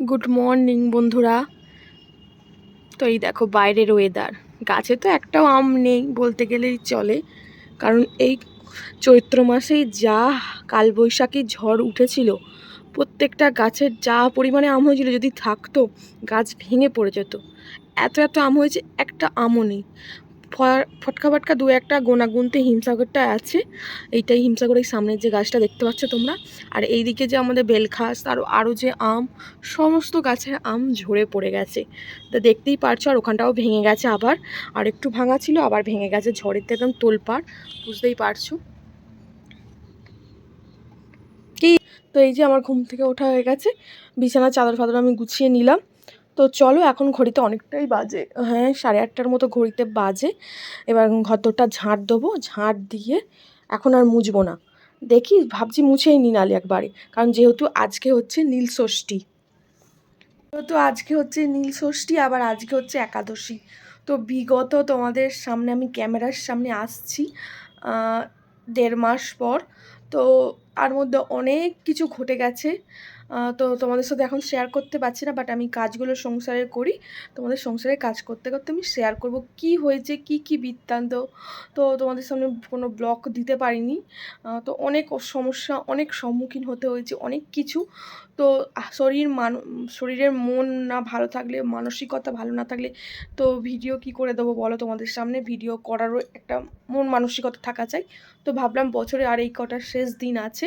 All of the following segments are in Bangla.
গুড মর্নিং বন্ধুরা। তো এই দেখো বাইরের ওয়েদার, গাছে তো একটাও আম নেই বলতে গেলেই চলে, কারণ এই চৈত্র মাসেই যা কালবৈশাখী ঝড় উঠেছিল, প্রত্যেকটা গাছের যা পরিমাণে আম হয়েছিল, যদি থাকতো গাছ ভেঙে পড়ে যেত। এত এত আম হয়েছে, একটা আমও নেই। ফটকা ফটকা দু একটা গোনা গুনতে হিমসাগরটা আছে, এইটাই হিমসাগরের সামনের যে গাছটা দেখতে পাচ্ছ তোমরা। আর এইদিকে যে আমাদের বেলখাস আরও যে আম, সমস্ত গাছের আম ঝরে পড়ে গেছে। তা দেখতেই পারছো, আর ওখানটাও ভেঙে গেছে আবার, আর একটু ভাঙা ছিল আবার ভেঙে গেছে, ঝড়েতে একদম তোলপাড়, বুঝতেই পারছো কি। তো এই যে আমার ঘুম থেকে ওঠা হয়ে গেছে, বিছানার চাদর ফাদর আমি গুছিয়ে নিলাম। তো চলো, এখন ঘড়িতে অনেকটাই বাজে, হ্যাঁ 8:30টার মতো ঘড়িতে বাজে। এবার ঘরটা ঝাঁট দেবো, ঝাঁট দিয়ে এখন আর মুছবো না, দেখি ভাবছি মুছেই নি নালে একবারে, কারণ যেহেতু আজকে হচ্ছে নীল ষষ্ঠী, আবার আজকে হচ্ছে একাদশী। তো বিগত তোমাদের সামনে আমি ক্যামেরার সামনে আসছি 1.5 মাস পর। তো তার মধ্যে অনেক কিছু ঘটে গেছে, তো তোমাদের সাথে এখন শেয়ার করতে পারছি না, বাট আমি কাজগুলো সংসারের করি, তোমাদের সংসারে কাজ করতে করতে আমি শেয়ার করব কি হয়েছে, কি কি বৃত্তান্ত। তো তোমাদের সামনে কোনো ব্লগ দিতে পারিনি, তো অনেক সমস্যা, অনেক সম্মুখীন হতে হয়েছে, অনেক কিছু। তো শরীরের মন না ভালো থাকলে, মানসিকতা ভালো না থাকলে তো ভিডিও কি করে দেবো বলো তোমাদের সামনে। ভিডিও করারও একটা মন মানসিকতা থাকা চাই। তো ভাবলাম বছরে আর এই কটার শেষ দিন আছে,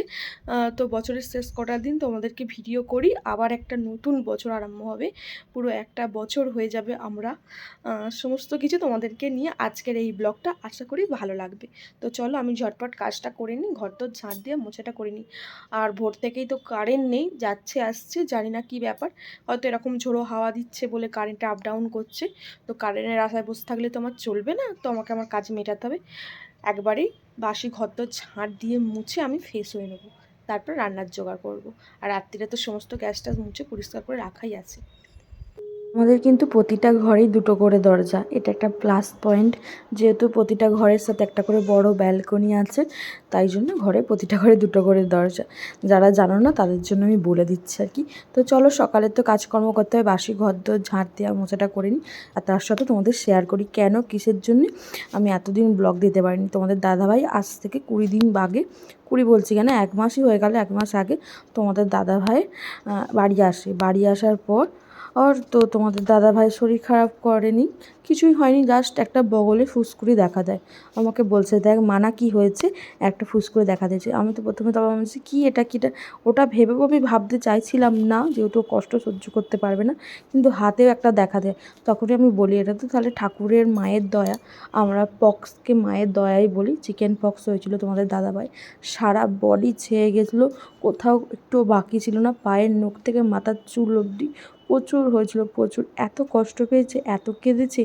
তো বছরের শেষ কটা দিন তোমাদেরকে ভিডিও করি, আবার একটা নতুন বছর আরম্ভ হবে, পুরো একটা বছর হয়ে যাবে আমরা সমস্ত কিছু তোমাদেরকে নিয়ে আজকের এই ব্লগটা, আশা করি ভালো লাগবে। তো চলো আমি ঝটপট কাজটা করে নিই, ঘর তো ঝাঁট দিয়ে মোছাটা করে নিই। আর ভোর থেকেই তো কারেন্ট নেই, যাচ্ছে আসছে, জানি না কি ব্যাপার, হয়তো এরকম ঝোড়ো হাওয়া দিচ্ছে বলে কারেন্টটা আপ ডাউন করছে। তো কারেন্টের আশায় বসে থাকলে তো আমার চলবে না, তো আমাকে আমার কাজ মেটাতে হবে। একবারেই বাসি ঘর তো ঝাঁট দিয়ে মুছে আমি ফ্রেশ হয়ে নেবো, তারপর রান্নার জোগাড় করব। আর রাত্রিরে তো সমস্ত গ্যাস ট্যাস মুছে পরিষ্কার করে রাখাই আছে। আমাদের কিন্তু প্রতিটা ঘরেই দুটো করে দরজা, এটা একটা প্লাস পয়েন্ট। যেহেতু প্রতিটা ঘরের সাথে একটা করে বড় ব্যালকনি আছে, তাই জন্য প্রতিটা ঘরে দুটো করে দরজা। যারা জানো না তাদের জন্য আমি বলে দিচ্ছি আর কি। তো চলো, সকালে তো কাজকর্ম করতে হয়, বাসি ঘর দর ঝাঁট দেওয়া মোছাটা করে নিই, আর তার সাথে তোমাদের শেয়ার করি কেন কিসের জন্য আমি এতদিন ব্লগ দিতে পারিনি। তোমাদের দাদাভাই আজ থেকে 20 দিন আগে, 20 বলছি কেন, 1 মাসই হয়ে গেল, 1 মাস আগে তোমাদের দাদাভাই বাড়ি আসার পর তো তোমাদের দাদাভাইয়ের শরীর খারাপ করেনি, কিছুই হয়নি, জাস্ট একটা বগলে ফুসকুড়ি দেখা দেয়। আমাকে বলছে, দেখ মানা কি হয়েছে, একটা ফুসকুড়ি দেখা দিয়েছে। আমি তো প্রথমে তবে বলছি কি এটা, ওটা ভেবেও আমি ভাবতে চাইছিলাম না, যেহেতু কষ্ট সহ্য করতে পারবে না, কিন্তু হাতেও একটা দেখা দেয়। তখনই আমি বলি এটা তো তাহলে ঠাকুরের মায়ের দয়া, আমরা পক্সকে মায়ের দয়াই বলি। চিকেন পক্স হয়েছিল তোমাদের দাদাভাই, সারা বডি ছেয়ে গেছিলো, কোথাও একটু বাকি ছিল না, পায়ের নখ থেকে মাথার চুল অবধি প্রচুর হয়েছিল, প্রচুর। এত কষ্ট পেয়েছে, এত কেঁদেছে,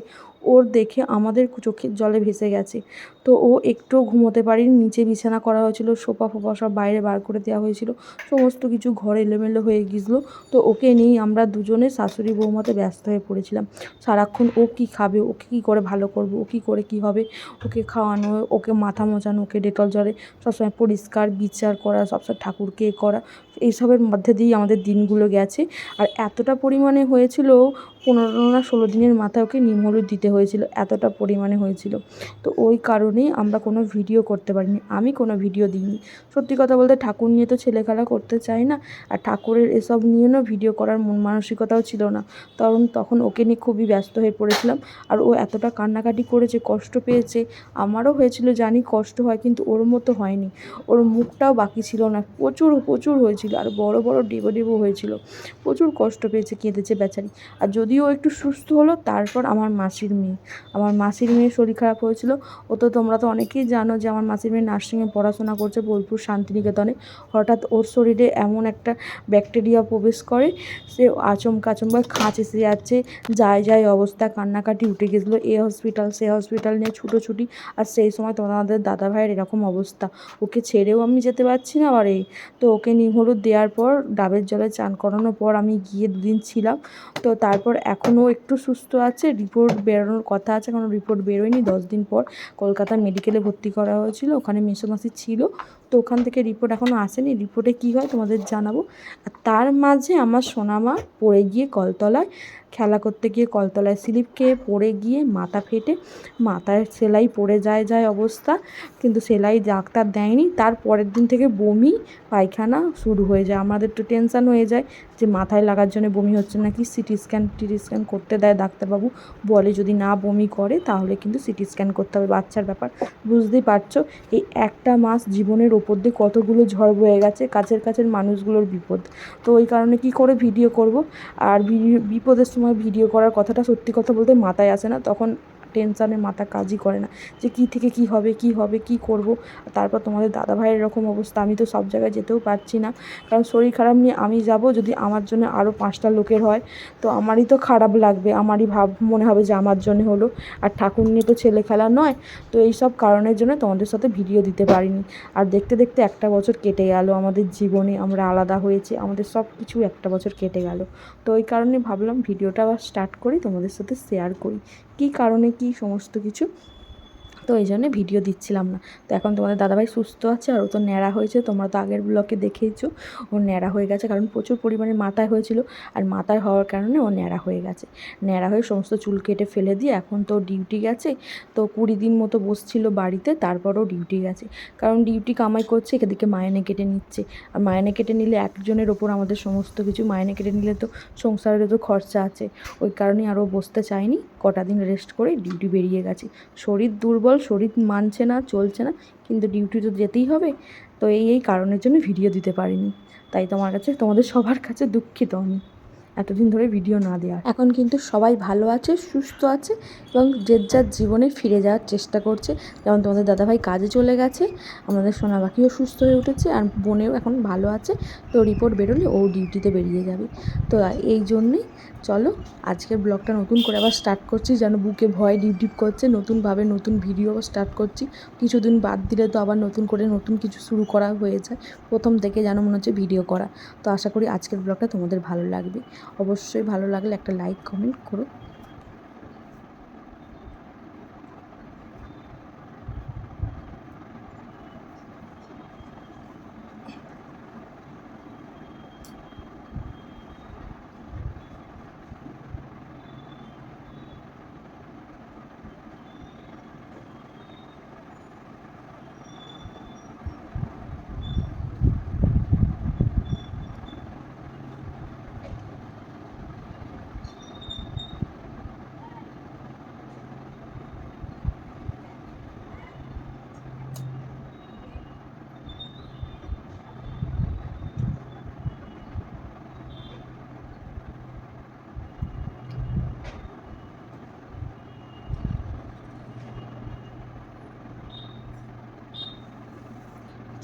ওর দেখে আমাদের চোখের জলে ভেসে গেছে। তো ও একটুও ঘুমোতে পারেনি, নিচে বিছানা করা হয়েছিল, সোফা ফোফা সব বাইরে বার করে দেওয়া হয়েছিল, সমস্ত কিছু ঘর এলোমেলো হয়ে গিয়েছিলো। তো ওকে নিয়েই আমরা দুজনে শাশুড়ি বৌমাতে ব্যস্ত হয়ে পড়েছিলাম। সারাক্ষণ ও কী খাবে, ওকে কী করে ভালো করবো, ও কী করে কী হবে, ওকে খাওয়ানো, ওকে মাথা মোছানো, ওকে ডেটল জলে সবসময় পরিষ্কার বিচার করা, সবসময় ঠাকুরকে করা, এইসবের মধ্যে দিয়েই আমাদের দিনগুলো গেছে। আর এতটা পরিমাণে হয়েছিল, 15 না 16 দিনের মাথায় ওকে নিম হলুদ দিতে হয়েছিল, এতটা পরিমাণে হয়েছিল। তো ওই কারণেই আমরা কোনো ভিডিও করতে পারিনি, আমি কোনো ভিডিও দিইনি। সত্যি কথা বলতে ঠাকুর নিয়ে তো ছেলেখেলা করতে চাই না, আর ঠাকুরের এসব নিয়ে না ভিডিও করার মন মানসিকতাও ছিল না, কারণ তখন ওকে নিয়ে খুবই ব্যস্ত হয়ে পড়েছিলাম। আর ও এতটা কান্নাকাটি করেছে, কষ্ট পেয়েছে, আমারও হয়েছিল, জানি কষ্ট হয়, কিন্তু ওর মতো হয়নি। ওর মুখটাও বাকি ছিল না, প্রচুর প্রচুর হয়েছিল, আর বড় বড় ডেবো ডেবো হয়েছিল, প্রচুর কষ্ট পেয়েছে, কেঁদেছে বেচারি। আর যদিও একটু সুস্থ হলো, তারপর আমার মাসির মেয়ের শরীর খারাপ হয়েছিল। ও তো তোমরা তো অনেকেই জানো যে আমার মাসির মেয়ে নার্সিংয়ে পড়াশোনা করছে বোলপুর শান্তিনিকেতনে। হঠাৎ ওর শরীরে এমন একটা ব্যাকটেরিয়া প্রবেশ করে, সে আচমকা খাঁচ এসে যাচ্ছে, যায় অবস্থা, কান্নাকাটি উঠে গেছিলো, এ হসপিটাল সে হসপিটাল নিয়ে ছুটোছুটি। আর সেই সময় তোমাদের দাদাভাইয়ের এরকম অবস্থা, ওকে ছেড়েও আমি যেতে পারছি না। আর তো ওকে নিম হলুদ দেওয়ার পর, ডাবের জলে চান করানোর পর আমি গিয়ে 2 দিন ছিলাম। তো তারপর এখনও একটু সুস্থ আছে, রিপোর্ট বেরোনোর কথা আছে, কারণ রিপোর্ট বেরোয়নি। 10 দিন পর কলকাতা মেডিকেলে ভর্তি করা হয়েছিল, ওখানে মেসোমাসি ছিল, তো ওখান থেকে রিপোর্ট এখনও আসেনি, রিপোর্টে কী হয় তোমাদের জানাবো। আর তার মাঝে আমার সোনামা পড়ে গিয়ে কলতলায় খেলা করতে গিয়ে কলতলায় স্লিপ খেয়ে পড়ে গিয়ে মাথা ফেটে মাথায় সেলাই পড়ে যায় অবস্থা, কিন্তু সেলাই ডাক্তার দেয়নি। তার পরের দিন থেকে বমি পায়খানা শুরু হয়ে যায়। আমাদের তো টেনশান হয়ে যায় যে মাথায় লাগার জন্য বমি হচ্ছে নাকি। সিটি স্ক্যান করতে দেয় ডাক্তারবাবু, বলে যদি না বমি করে তাহলে কিন্তু সিটি স্ক্যান করতে হবে। বাচ্চার ব্যাপার বুঝতেই পারছো। এই একটা মাস জীবনের ওপর দিয়ে কতগুলো ঝড় বয়ে গেছে, কাছের মানুষগুলোর বিপদ। তো ওই কারণে কি করে ভিডিও করব, আর বিপদের সময় ভিডিও করার কথাটা সত্যি কথা বলতে মাথায় আসে না, তখন টেনশানে মাথা কাজই করে না যে কী থেকে কী হবে কী করব। তারপর তোমাদের দাদাভাইয়ের এরকম অবস্থা, আমি তো সব জায়গায় যেতেও পারছি না, কারণ শরীর খারাপ নিয়ে আমি যাব, যদি আমার জন্য আরও 5টা লোকের হয় তো আমারই তো খারাপ লাগবে, আমারই মনে হবে যে আমার জন্য হলো। আর ঠাকুর নিয়ে তো ছেলে খেলা নয়। তো এই সব কারণের জন্য তোমাদের সাথে ভিডিও দিতে পারিনি। আর দেখতে দেখতে একটা বছর কেটে গেল আমাদের জীবনে, আমরা আলাদা হয়েছি, আমাদের সব কিছু একটা বছর কেটে গেল। তো ওই কারণে ভাবলাম ভিডিওটা আবার স্টার্ট করি, তোমাদের সাথে শেয়ার করি কী কারণে কী সমস্ত কিছু। তো এই জন্যে ভিডিও দিচ্ছিলাম না। তো এখন তোমাদের দাদাভাই সুস্থ আছে, আর ও তো ন্যাড়া হয়েছে, তোমরা তো আগের ব্লগে দেখেইছো ও ন্যাড়া হয়ে গেছে, কারণ প্রচুর পরিমাণে মাথায় হয়েছিল, আর মাথায় হওয়ার কারণে ও ন্যাড়া হয়ে গেছে। ন্যাড়া হয়ে সমস্ত চুল কেটে ফেলে দিয়ে এখন তো ডিউটি গেছে। তো 20 দিন মতো বসছিল বাড়িতে, তারপরও ডিউটি গেছে, কারণ ডিউটি কামাই করছে, এদিকে মাইনে কেটে নিচ্ছে। আর মাইনে কেটে নিলে একজনের ওপর আমাদের সমস্ত কিছু, মাইনে কেটে নিলে তো সংসারেরও তো খরচা আছে। ওই কারণেই আরও বসতে চায়নি, কটা দিন রেস্ট করে ডিউটি বেরিয়ে গেছে। শরীর দুর্বল, শরীর মানছে না, চলছে না, কিন্তু ডিউটি তো যেতেই হবে। তো এই কারণের জন্য ভিডিও দিতে পারিনি। তাই তোমাদের সবার কাছে দুঃখিত আমি এতদিন ধরে ভিডিও না দেওয়ার। এখন কিন্তু সবাই ভালো আছে, সুস্থ আছে, এবং যে যার জীবনে ফিরে যাওয়ার চেষ্টা করছে। যেমন তোমাদের দাদাভাই কাজে চলে গেছে, আমাদের সোনা পাখিও সুস্থ হয়ে উঠেছে, আর বোনেও এখন ভালো আছে। তো রিপোর্ট বেরোলে ও ডিউটিতে বেরিয়ে যাবে। তো এই জন্যেই চলো আজকের ব্লগটা নতুন করে আবার স্টার্ট করছি, যেন বুকে ভয় ডিপ করছে, নতুনভাবে নতুন ভিডিও স্টার্ট করছি। কিছুদিন বাদ দিলে তো আবার নতুন করে নতুন কিছু শুরু করা হয়ে যায়, প্রথম থেকে যেন মনে হচ্ছে ভিডিও করা। তো আশা করি আজকের ব্লগটা তোমাদের ভালো লাগবে। অবশ্যই ভালো লাগলে একটা লাইক কমেন্ট করো।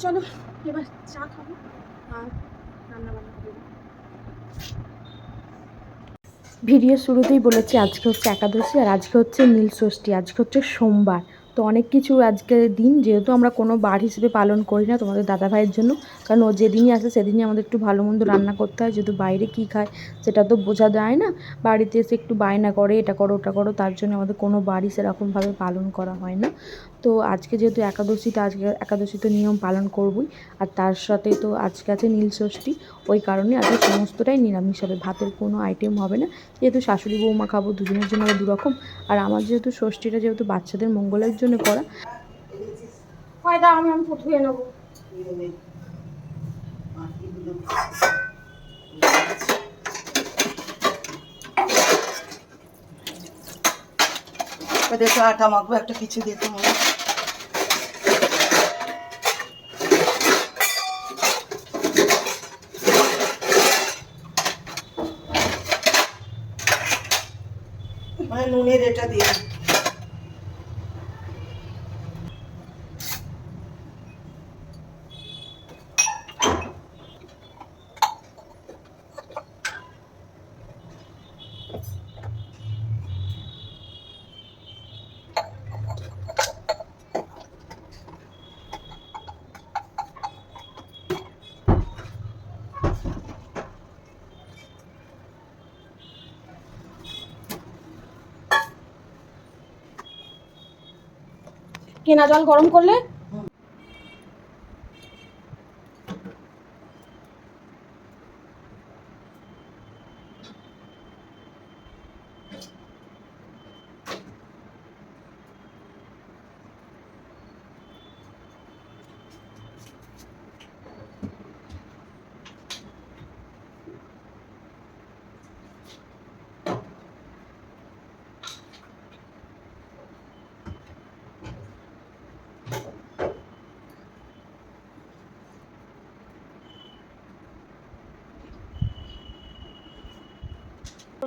চলো এবার চা খাবো আর রান্না বান্না করবো। ভিডিও শুরুতেই বলেছি আজকে হচ্ছে একাদশী, আর আজকে হচ্ছে নীল ষষ্ঠী, আজকে হচ্ছে সোমবার। তো অনেক কিছু আজকের দিন, যেহেতু আমরা কোনো বার হিসেবে পালন করি না তোমাদের দাদাভাইয়ের জন্য, কারণ ও যেদিনই আসে সেদিনই আমাদের একটু ভালো মন্দ রান্না করতে হয়, যেহেতু বাইরে কী খায় সেটা তো বোঝা যায় না। বাড়িতে এসে একটু বায়না করে, এটা করো ওটা করো, তার জন্য আমাদের কোনো বাড়ি সেরকমভাবে পালন করা হয় না। তো আজকে যেহেতু একাদশীটা, আজকে একাদশী তো নিয়ম পালন করবই, আর তার সাথে তো আজকে আছে নীল ষষ্ঠী। ওই কারণে আজকে সমস্তটাই নিরামিষ হবে, ভাতের কোনো আইটেম হবে না। যেহেতু শাশুড়ি বৌমা খাবো, দুজনের জন্য দু রকম। আর আমার যেহেতু ষষ্ঠীটা যেহেতু বাচ্চাদের মঙ্গলের জন্য করা, আমি ধুয়ে নেবো। দেখো আটা মাখবো, একটা কিছু দিতে মনে মানে নুনের এটা দিয়ে কেনা জল গরম করলে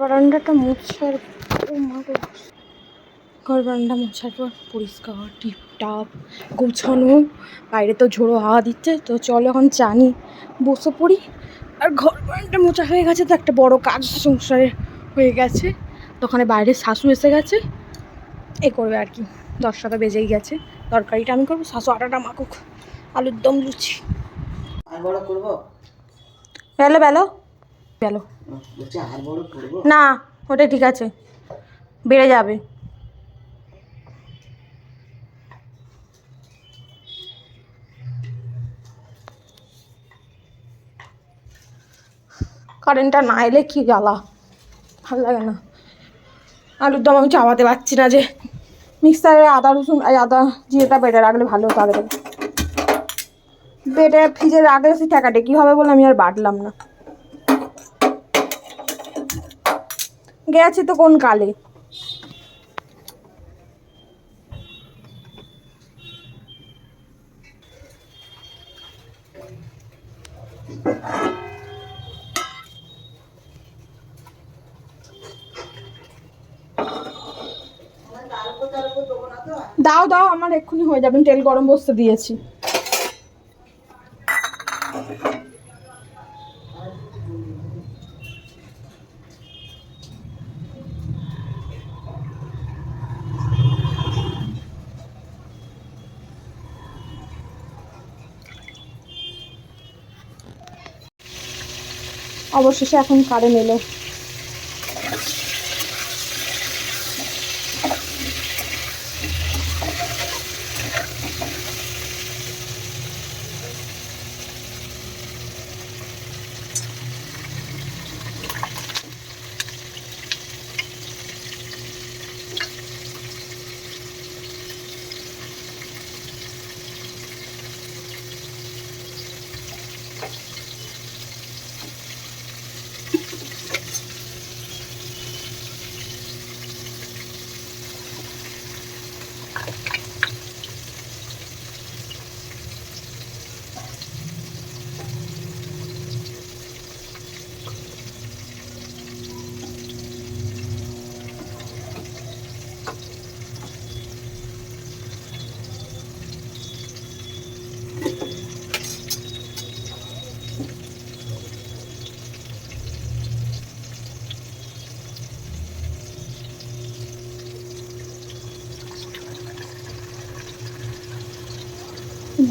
বারান্দাটা মোছার ঘর বারান্দা মোছার পর পরিষ্কার টিপটাপ গোছানো, বাইরে তো ঝোড়ো হাওয়া দিচ্ছে। তো চলো এখন জানি বসে পড়ি। আর ঘর বারান্দা মোছা হয়ে গেছে, তো একটা বড় কাজ সংসারে হয়ে গেছে। তো ওখানে বাইরে শাশু এসে গেছে, এ করবে আর কি, 10টা তো বেজেই গেছে। তরকারিটা আমি করবো, শাশু আটাটা মাখুক, আলুর দম লুচি। আর বড় করবো? বেলো বেলো বেলো। বলছি আর বড় করবো? না, ওটাই ঠিক আছে, বেড়ে যাবে। কারেন্টটা না এলে কি জ্বালা, ভালো লাগে না। আলুর দম আমি চাপাতে পারছি না, যে মিক্সারে আদা রসুন আদা জিরেটা বেটে রাখলে ভালো হতো। আগে বেটে ফ্রিজে রাখলে সে ঠেকাটে কী হবে বলে আমি আর বাটলাম না। গেছি তো কোন কালে। দাও দাও, আমার এক্ষুনি হয়ে যাবে, তেল গরম বসতে দিয়েছি। অবশেষে এখন কারেন্ট এলো।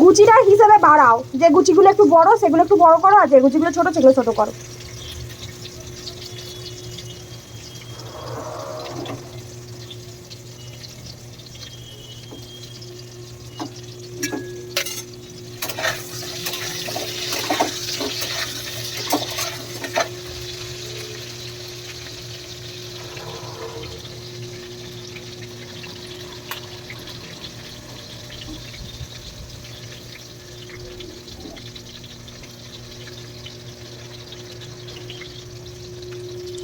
গুচিটা হিসাবে বাড়াও, যে গুচিগুলো একটু বড় সেগুলো একটু বড় করো, আর যে গুচিগুলো ছোট সেগুলো ছোট করো।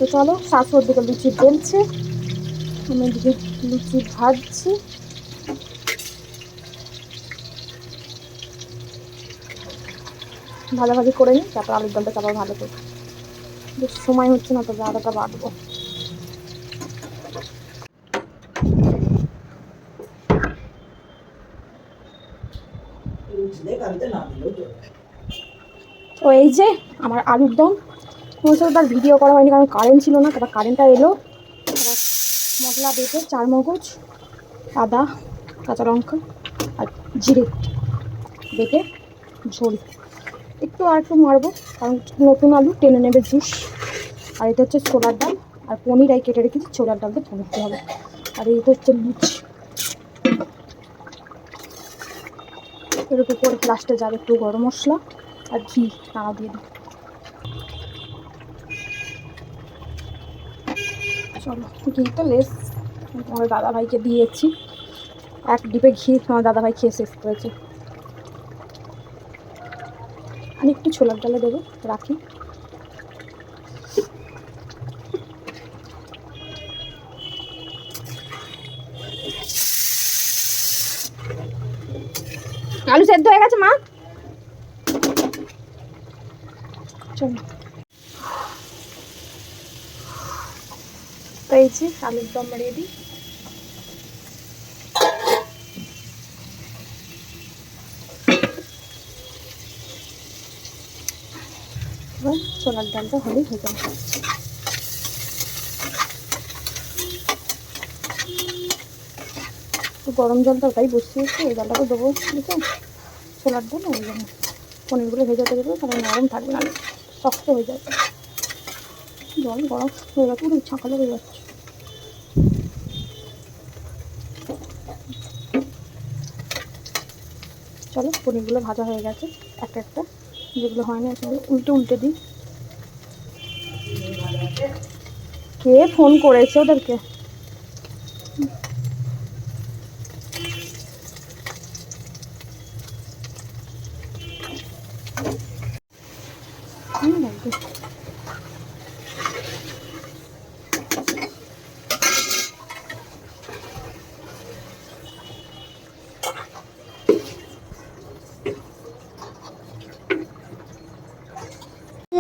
তো চলো, শাশুড় দিকে লুচি বেলছে, আমি এদিকে লুচি ভাজছি। ভালোভাবে করে নিই, তারপর আলুর ডালটা চাপা ভালো করে। বেশ সময় হচ্ছে না, তবে আদাটা বাটবো। তো এই যে আমার আলুর দম, তোমার সাথে তার ভিডিও করা হয়নি কারণ কারেন্ট ছিল না। তারপর কারেন্টটা এলো, তারপর মশলা বেটে চারমগজ আদা কাঁচা লঙ্কা আর জিরে বেটে ঝোল একটু আর একটু মারবো, কারণ নতুন আলু টেনে নেবে জুস। আর এটা হচ্ছে ছোলার ডাল, আর পনির এই কেটে রেখেছি, ছোলার ডালটা পনিরতে হবে। আর এইটা হচ্ছে লুচি, এর উপর লাস্টে যাবে একটু গরম মশলা আর ঘি নাড়া দিয়ে দিই। চলো, ঘিটা লেস তোমার দাদাভাইকে দিয়েছি, এক ডিপে ঘি তোমার দাদাভাই খেয়ে শেষ করেছে। আমি একটু ছোলার ডালে দেবো, রাখি। আলু সেদ্ধ হয়ে গেছে মা, চলো। তো এই যে আলুর দম রেডি। এবার ছোলার ডালটা হলেই হয়ে যাবে। তো গরম জলটা ওটাই বসিয়েছি, এই ডালটাকে দেবো বুঝছো, ছোলার ডাল ওই জন্য পনিরগুলো ভেজাতে দেবো, তাহলে নরম থাকবে না, শক্ত হয়ে যাবে। জল গরম হয়ে গেছে, পুরো ছাঁকালো হয়ে যাচ্ছে। চলো পনিরগুলো ভাজা হয়ে গেছে, একটা একটা যেগুলো হয় না সেগুলো উল্টে উল্টে দিই। কে ফোন করেছে ওদেরকে?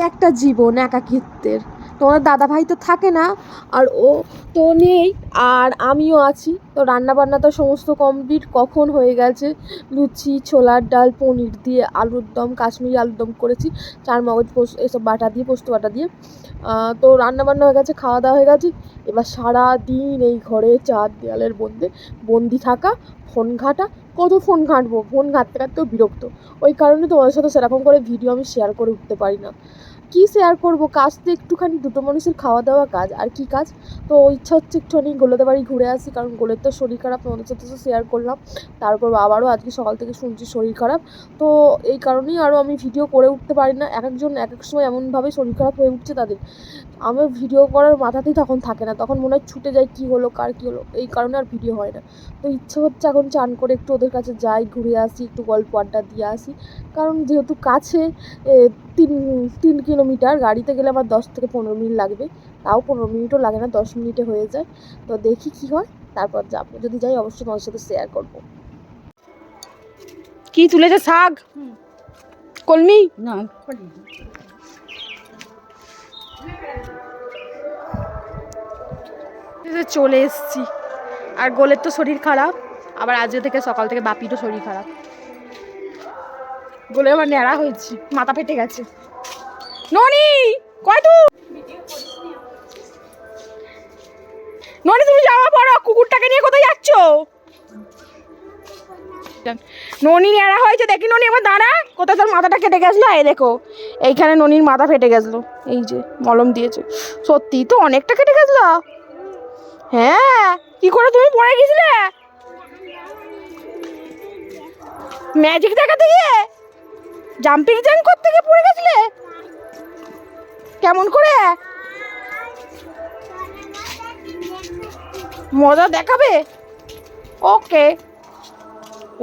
একটা জীবন একাকিত্বের, তোমার দাদা ভাই তো থাকে না, আর ও তো নেই, আর আমিও আছি। তো রান্না বান্না তো সমস্ত কমপ্লিট, কখন হয়ে গেছে। লুচি, ছোলার ডাল, পনির দিয়ে আলুর দম, কাশ্মীরি আলুর দম করেছি, চার মগজ পোস্ত এসব বাটা দিয়ে, পোস্ত বাটা দিয়ে। তো রান্না বান্না হয়ে গেছে, খাওয়া দাওয়া হয়ে গেছে। এবার সারা দিন এই ঘরে চার দেয়ালের মধ্যে বন্দি থাকা, ফোন ঘাঁটা। কত ফোন ঘাঁটবো, ফোন ঘাঁটতে ঘাঁটতেও বিরক্ত। ওই কারণে তোমাদের সাথে সেরকম করে ভিডিও আমি শেয়ার করে উঠতে পারি না। কী শেয়ার করবো, কাজ তো একটুখানি দুটো মানুষের খাওয়া দাওয়া কাজ, আর কি কাজ। তো ইচ্ছা হচ্ছে একটুখানি গোলেদের বাড়ি ঘুরে আসি, কারণ গোলের তো শরীর খারাপ, তোমাদের সাথে তো শেয়ার করলাম। তারপর আবারও আজকে সকাল থেকে শুনছি শরীর খারাপ। তো এই কারণেই আরও আমি ভিডিও করে উঠতে পারি না। এক একজন এক এক সময় এমনভাবে শরীর খারাপ হয়ে উঠছে তাদের, আমার ভিডিও করার মাথাতেই তখন থাকে না, তখন মনে হয় ছুটে যায় কী হলো কার কী হলো, এই কারণে আর ভিডিও হয় না। তো ইচ্ছে হচ্ছে এখন চান করে একটু ওদের কাছে যাই, ঘুরে আসি, একটু গল্প আড্ডা দিয়ে আসি। কারণ যেহেতু কাছে, 3 কিলোমিটার, গাড়িতে গেলে আমার 10 থেকে 15 মিনিট লাগবে, তাও 15 মিনিটও লাগে না, 10 মিনিটে হয়ে যায়। তো দেখি কী হয়, তারপর যাবো, যদি যাই অবশ্যই তোমার সাথে শেয়ার করবো। কি তুলেছে শাক? কলমি না চলে এসছি। আর গোলের তো শরীর খারাপ, আবার আজকে থেকে সকাল থেকে বাপিরও শরীর খারাপ। গোলে আমার ন্যাড়া হয়েছি, মাথা ফেটে গেছে। ননি কয় তুই, ননি তুমি যাওয়া পড়ো, কুকুরটাকে নিয়ে কোথায় যাচ্ছ? ননি ন্যাড়া হয়েছে, দেখি ননি একবার দাঁড়া, কোথায় তোর মাথাটা কেটে গেছিলো, এই দেখো এইখানে ননির মাথা ফেটে গেছিলো, এই যে মলম দিয়েছে। সত্যি তো অনেকটা কেটে গেছিলো। হ্যাঁ, কি করে তুমি পড়ে গেছিলে? ম্যাজিক দেখাতে গিয়ে, জাম্পিং জ্যাং করতে গিয়ে পড়ে গেছিলে? কেমন করে মজা দেখাবে? ওকে,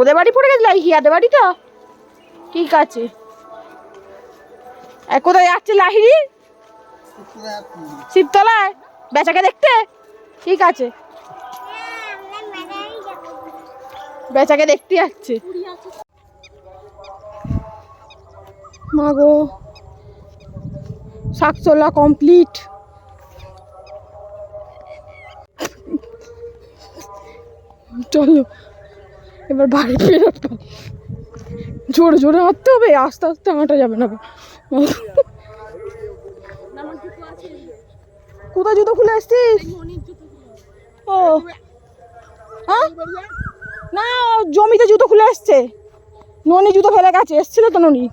ওদের বাড়ি পড়ে গেছিল, এই হিয়াদের বাড়িটা, ঠিক আছে। কোথায় যাচ্ছে লাহিড়ি? শিবতলায় বেচাকে দেখতে, ঠিক আছে, বেচাকে দেখতে যাচ্ছে। মাগো, শাক তোলা কমপ্লিট। চলো এবার বাড়ি ফেরত, জোরে জোরে হাঁটতে হবে, আস্তে আস্তে হাঁটা যাবে না। কোথায় জুতো খুলে আসছিস? ও হ্যাঁ, না জমিতে জুতো খুলে আসছে, ননি জুতো ফেলে গেছে, এসছিল তো ননি।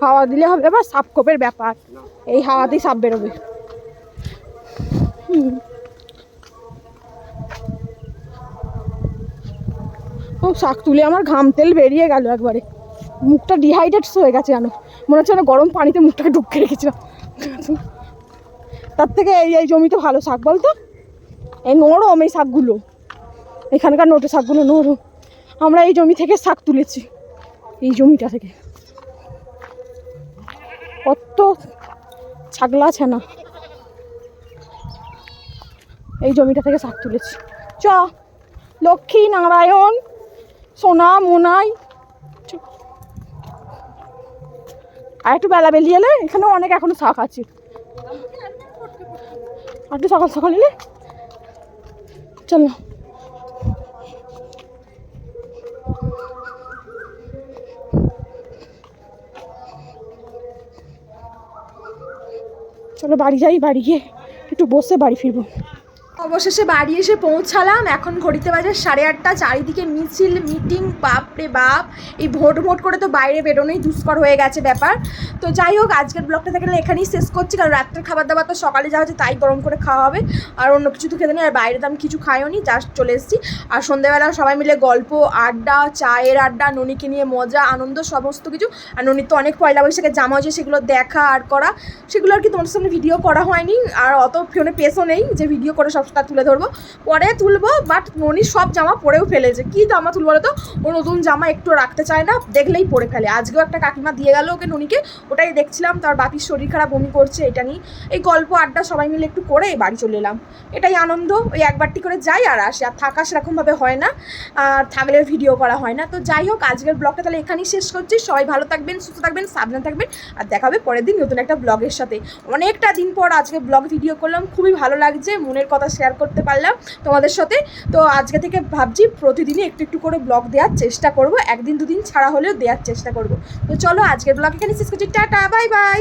হাওয়া দিলে হবে, এবার সাপ কোপের ব্যাপার, এই হাওয়াতেই সাপ বেরোবে। ও শাক তুলে আমার ঘাম তেল বেরিয়ে গেল একবারে, মুখটা ডিহাইড্রেট হয়ে গেছে, জানো মনে হচ্ছে না গরম পানিতে মুখটাকে ঢুকে রেখেছিলাম। তার থেকে এই জমিতে ভালো শাক বলতো, এই নরম এই শাকগুলো, এখানকার নোটে শাকগুলো নরম। আমরা এই জমি থেকে শাক তুলেছি, এই জমিটা থেকে কত ছাগলা ছানা, এই জমিটা থেকে শাক তুলেছি। চ লক্ষ্মী নারায়ণ সোনা মোনাই, আর একটু বেলা বেরিয়ে এলে এখানেও অনেক এখনো শাক আছে, আর একটু সকাল সকাল এলে চলো। চলো বাড়ি যাই, বাড়ি গিয়ে একটু বসে বাড়ি ফিরবো। অবশেষে বাড়ি এসে পৌঁছালাম, এখন ঘড়িতে বাজে 8:30। চারিদিকে মিছিল মিটিং, বাপরে বাপ, এই ভোট ভোট করে তো বাইরে বেরোনোই দুষ্কর হয়ে গেছে ব্যাপার। তো যাই হোক, আজকের ব্লগটা থেকে এখানেই শেষ করছি, কারণ রাত্রের খাবার দাবার তো সকালে যা হচ্ছে তাই গরম করে খাওয়া হবে, আর অন্য কিছু তো খেতে নেই। আর বাইরে তো আমি কিছু খাইও নি, জাস্ট চলে এসেছি। আর সন্ধ্যাবেলা সবাই মিলে গল্প আড্ডা, চায়ের আড্ডা, ননিকে নিয়ে মজা আনন্দ সমস্ত কিছু। আর ননির তো অনেক পয়লা বৈশাখের জামা হয়েছে, সেগুলো দেখা আর করা, সেগুলো আর কি তোমাদের সামনে ভিডিও করা হয়নি। আর অত ফোনে পেসও নেই যে ভিডিও করে সব তা তুলে ধরবো, পরে তুলবো। বাট ননি সব জামা পরেও ফেলেছে, কি জামা তুলবো বলো তো, ও নতুন জামা একটু রাখতে চায় না, দেখলেই পরে ফেলে। আজকেও একটা কাকিমা দিয়ে গেল ওকে, ননিকে, ওটাই দেখছিলাম। তার বাপির শরীর খারাপ, বমি করছে, এটা নিয়ে এই গল্প আড্ডা সবাই মিলে একটু করে বাড়ি চলে এলাম। এটাই আনন্দ, ওই একবারটি করে যাই আর আসি, আর থাকা সেরকমভাবে হয় না, আর থাকলেও ভিডিও করা হয় না। তো যাই হোক, আজকের ব্লগটা তাহলে এখানেই শেষ করছি। সবাই ভালো থাকবেন, সুস্থ থাকবেন, সাবধানে থাকবেন, আর দেখা হবে পরের দিন নতুন একটা ব্লগের সাথে। অনেকটা দিন পর আজকে ব্লগ ভিডিও করলাম, খুবই ভালো লাগছে, মনের কথা শেয়ার করতে পারলাম তোমাদের সাথে। তো আজকে থেকে ভাবছি প্রতিদিনই একটু একটু করে ব্লগ দেওয়ার চেষ্টা করব, একদিন দুদিন ছাড়া হলেও দেওয়ার চেষ্টা করব। তো চলো আজকের ব্লগ এখানে শেষ করছি, টাটা বাই বাই।